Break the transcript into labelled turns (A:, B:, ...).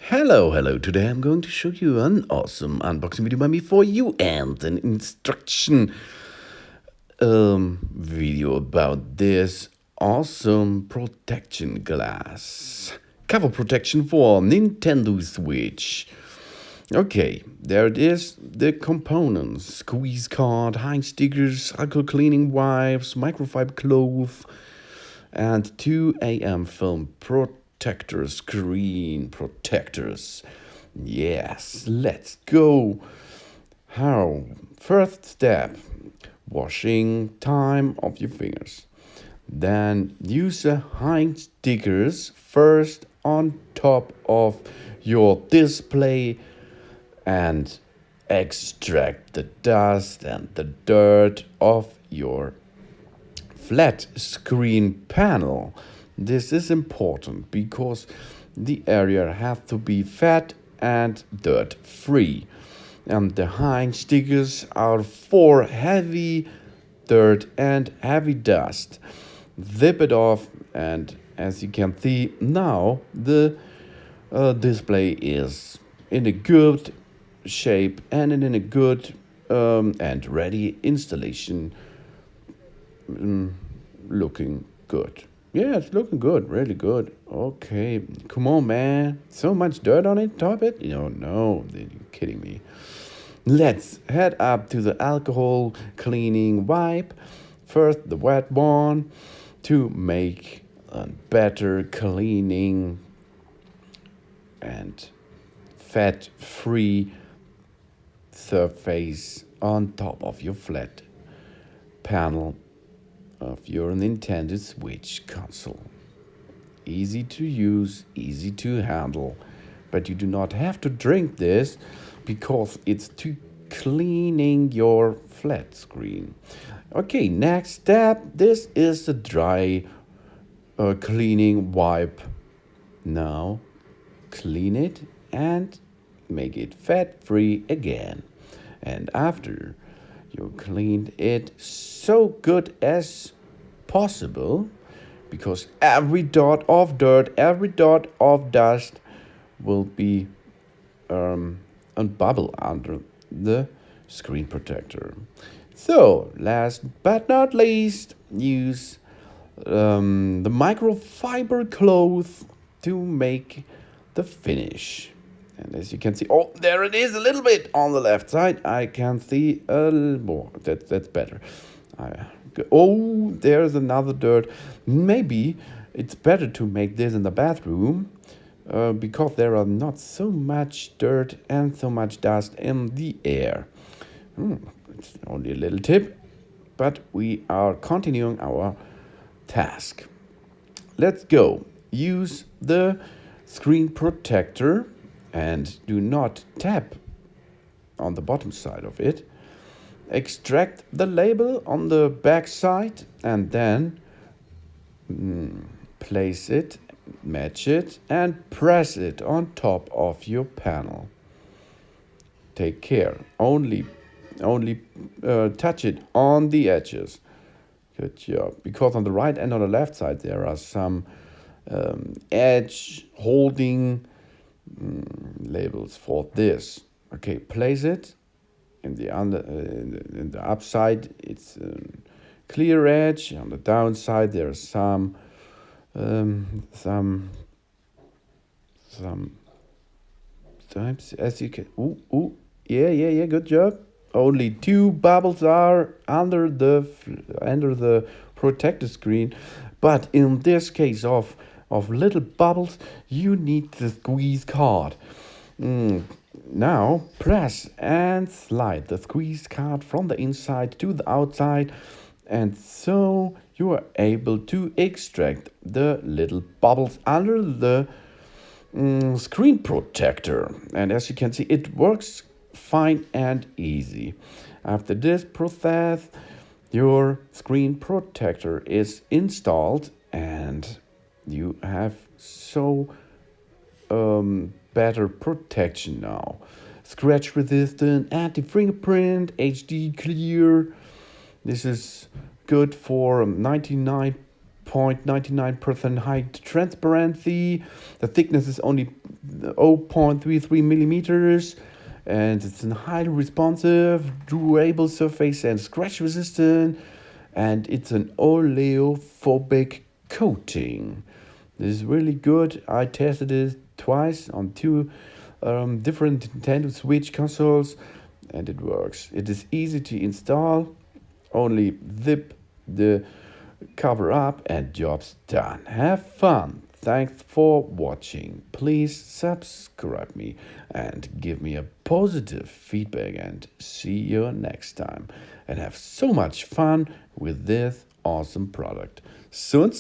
A: Hello. Today I'm going to show you an awesome unboxing video by me for you and an instruction video about this awesome protection glass. Cover protection for Nintendo Switch. Okay, there it is. The components: squeeze card, hang stickers, alcohol cleaning wipes, microfiber cloth, and two AmFilm protectors, screen protectors. Yes, let's go. How? First step: washing time of your fingers. Then use the hang stickers first on top of your display and extract the dust and the dirt of your flat screen panel. This is important because the area has to be fat and dirt free. And the hang stickers are for heavy dirt and heavy dust. Zip it off, and as you can see now, the display is in a good shape and in a good and ready installation. Looking good. Yeah, it's looking good, really good. Okay, come on, man. So much dirt on it, top it? No, you're kidding me. Let's head up to the alcohol cleaning wipe. First, the wet one to make a better cleaning and fat-free surface on top of your flat panel of your Nintendo Switch console. Easy to use, easy to handle, but you do not have to drink this because it's to cleaning your flat screen. Okay, next step, this is the dry cleaning wipe. Now clean it and make it fat free again. And after you cleaned it so good as possible, because every dot of dirt, every dot of dust will be a bubble under the screen protector. So, last but not least, use the microfiber cloth to make the finish. And as you can see, oh, there it is, a little bit on the left side. I can see a little more. That's better. Oh, there's another dirt. Maybe it's better to make this in the bathroom because there are not so much dirt and so much dust in the air. It's only a little tip, but we are continuing our task. Let's go. Use the screen protector and do not tap on the bottom side of it. Extract the label on the back side and then place it, match it, and press it on top of your panel. Take care. Only touch it on the edges. Good job. Because on the right and on the left side there are some edge holding labels for this. Okay, place it in the in the upside. It's clear edge. On the downside, there's some times, as you can. Yeah. Good job. Only two bubbles are under the protector screen, but in this case of little bubbles, you need the squeeze card. Now press and slide the squeeze card from the inside to the outside, and so you are able to extract the little bubbles under the screen protector. And as you can see, it works fine and easy. After this process, your screen protector is installed and you have so better protection now. Scratch resistant, anti-fingerprint, HD clear. This is good for 99% 99.99% height transparency. The thickness is only 0.33 millimeters, and it's a highly responsive, durable surface and scratch resistant, and it's an oleophobic coating. This is really good. I tested it twice on two different Nintendo Switch consoles, and it works. It is easy to install. Only zip the cover up and job's done. Have fun. Thanks for watching. Please subscribe me and give me a positive feedback, and see you next time. And have so much fun with this awesome product. Soon.